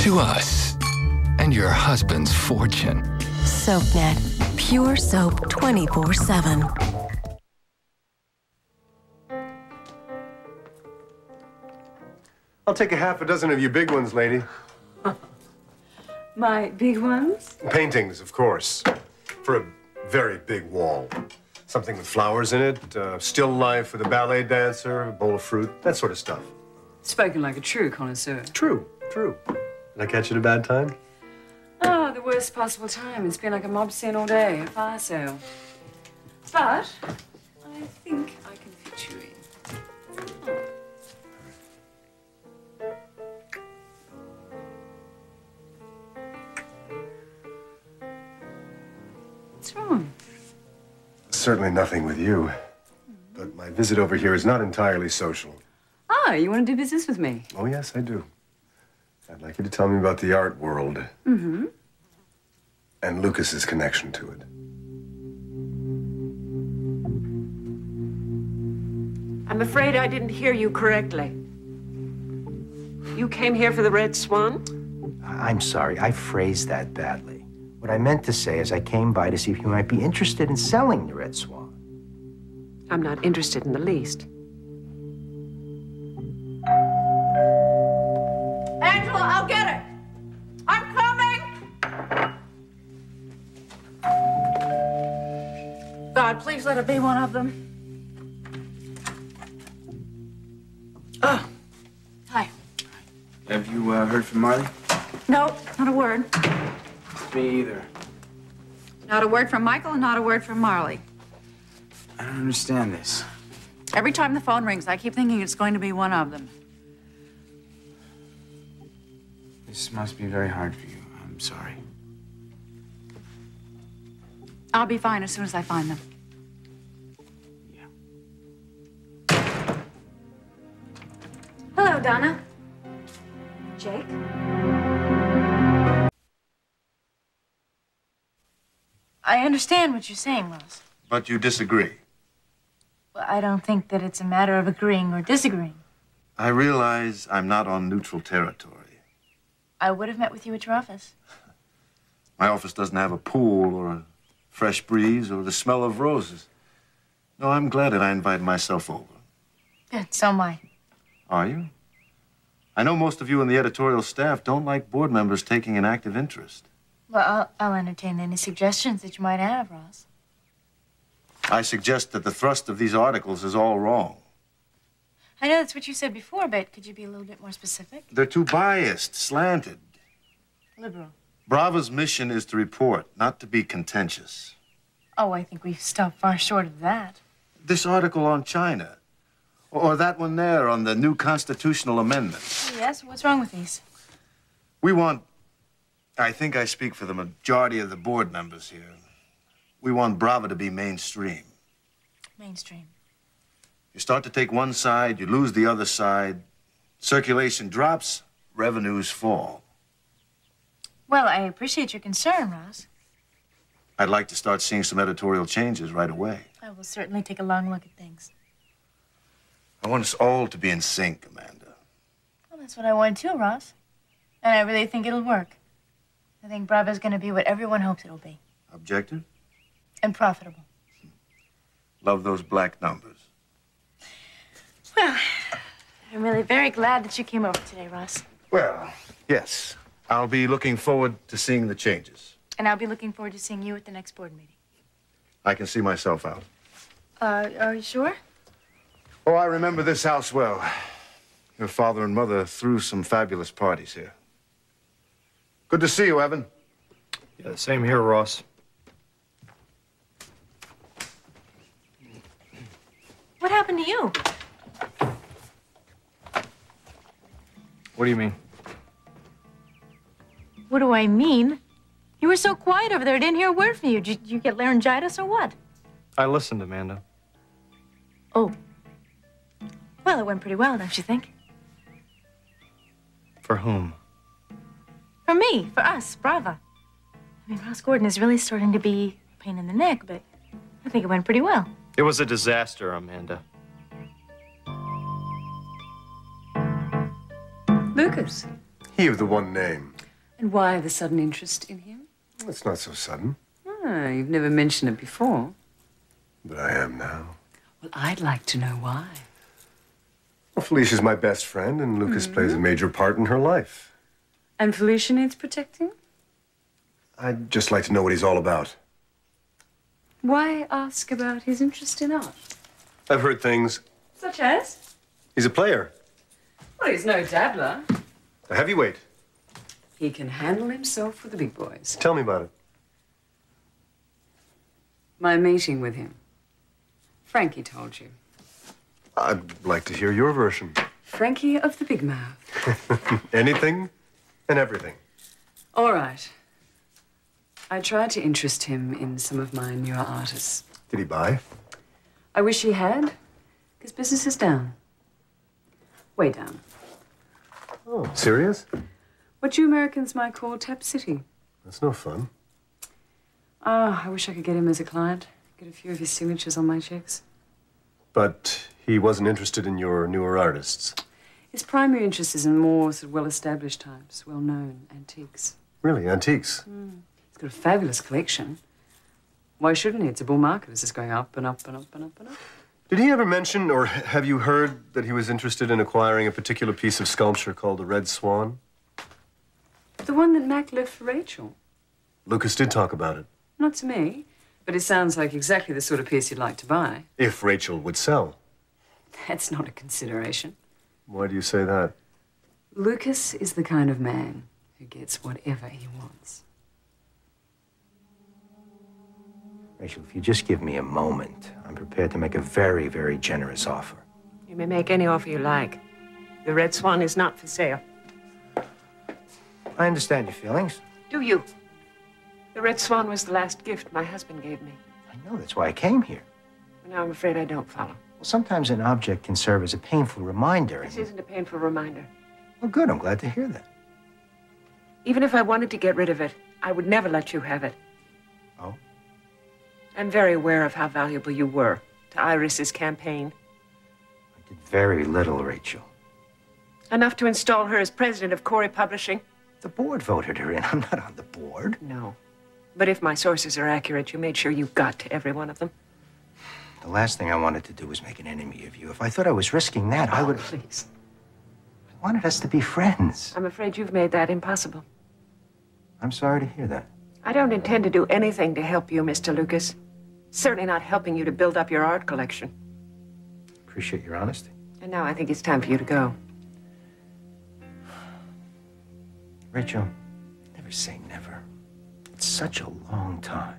to us and your husband's fortune. SoapNet. Pure soap 24/7. I'll take a half a dozen of you big ones, lady. My big ones? Paintings, of course. For a very big wall. Something with flowers in it, still life with a ballet dancer, a bowl of fruit, that sort of stuff. Spoken like a true connoisseur. True. Did I catch you at a bad time? Oh, the worst possible time. It's been like a mob scene all day, a fire sale. But I think I can fit you in. What's wrong? Certainly nothing with you. But my visit over here is not entirely social. Ah, you want to do business with me? Oh, yes, I do. I'd like you to tell me about the art world. Mm-hmm. And Lucas's connection to it. I'm afraid I didn't hear you correctly. You came here for the Red Swan? I'm sorry, I phrased that badly. What I meant to say is I came by to see if you might be interested in selling the Red Swan. I'm not interested in the least. Angela, I'll get it. I'm coming. God, please let it be one of them. Oh, hi. Have you heard from Marley? No, not a word. Me either. Not a word from Michael and not a word from Marley. I don't understand this. Every time the phone rings, I keep thinking it's going to be one of them. This must be very hard for you. I'm sorry. I'll be fine as soon as I find them. Yeah. Hello, Donna. Jake? I understand what you're saying, Ross. But you disagree. Well, I don't think that it's a matter of agreeing or disagreeing. I realize I'm not on neutral territory. I would have met with you at your office. My office doesn't have a pool or a fresh breeze or the smell of roses. No, I'm glad that I invited myself over. Good, so am I. Are you? I know most of you in the editorial staff don't like board members taking an active interest. Well, I'll entertain any suggestions that you might have, Ross. I suggest that the thrust of these articles is all wrong. I know that's what you said before, but could you be a little bit more specific? They're too biased, slanted. Liberal. Brava's mission is to report, not to be contentious. Oh, I think we've stopped far short of that. This article on China, or that one there on the new constitutional amendments. Yes, what's wrong with these? We want, I think I speak for the majority of the board members here, we want Brava to be mainstream. Mainstream. You start to take one side, you lose the other side, circulation drops, revenues fall. Well, I appreciate your concern, Ross. I'd like to start seeing some editorial changes right away. I will certainly take a long look at things. I want us all to be in sync, Amanda. Well, that's what I want too, Ross. And I really think it'll work. I think Brava's going to be what everyone hopes it'll be. Objective? And profitable. Love those black numbers. Well, I'm really very glad that you came over today, Ross. Well, yes. I'll be looking forward to seeing the changes. And I'll be looking forward to seeing you at the next board meeting. I can see myself out. Are you sure? Oh, I remember this house well. Your father and mother threw some fabulous parties here. Good to see you, Evan. Yeah, same here, Ross. What happened to you? What do you mean? What do I mean? You were so quiet over there. I didn't hear a word from you. Did you get laryngitis or what? I listened, Amanda. Oh. Well, it went pretty well, don't you think? For whom? For me, for us, Brava. I mean, Ross Gordon is really starting to be a pain in the neck, but I think it went pretty well. It was a disaster, Amanda. Lucas. He of the one name. And why the sudden interest in him? It's not so sudden, Ah, you've never mentioned it before. but I am now. Well, I'd like to know why. Well, Felicia's my best friend, and Lucas plays a major part in her life. And Felicia needs protecting? I'd just like to know what he's all about. Why ask about his interest in art? I've heard things. Such as? He's a player, Well, he's no dabbler. a heavyweight. He can handle himself with the big boys. Tell me about it. My meeting with him. Frankie told you. I'd like to hear your version. Frankie of the Big Mouth. Anything and everything. All right. I tried to interest him in some of my newer artists. Did he buy? I wish he had, because business is down. Way down. Oh, serious? What you Americans might call Tap City. That's no fun. Oh, I wish I could get him as a client. Get a few of his signatures on my checks. But he wasn't interested in your newer artists. His primary interest is in more sort of well-established types, well-known antiques. Really, antiques? He's got a fabulous collection. Why shouldn't he? It's a bull market. It's just going up and up and up and up and up. Did he ever mention, or have you heard, that he was interested in acquiring a particular piece of sculpture called the Red Swan? The one that Mac left for Rachel. Lucas did talk about it. Not to me, but it sounds like exactly the sort of piece you'd like to buy. If Rachel would sell. That's not a consideration. Why do you say that? Lucas is the kind of man who gets whatever he wants. Rachel, if you just give me a moment, I'm prepared to make a very, very generous offer. You may make any offer you like. The Red Swan is not for sale. I understand your feelings. Do you? The Red Swan was the last gift my husband gave me. I know, that's why I came here. But now I'm afraid I don't follow. Well, sometimes an object can serve as a painful reminder. This isn't a painful reminder. Well, good, I'm glad to hear that. Even if I wanted to get rid of it, I would never let you have it. Oh? I'm very aware of how valuable you were to Iris's campaign. I did very little, Rachel. Enough to install her as president of Corey Publishing? The board voted her in. I'm not on the board. No. But if my sources are accurate, you made sure you got to every one of them. The last thing I wanted to do was make an enemy of you. If I thought I was risking that, I would... Please. I wanted us to be friends. I'm afraid you've made that impossible. I'm sorry to hear that. I don't intend to do anything to help you, Mr. Lucas. Certainly not helping you to build up your art collection. Appreciate your honesty. And now I think it's time for you to go. Rachel, never say never. It's such a long time.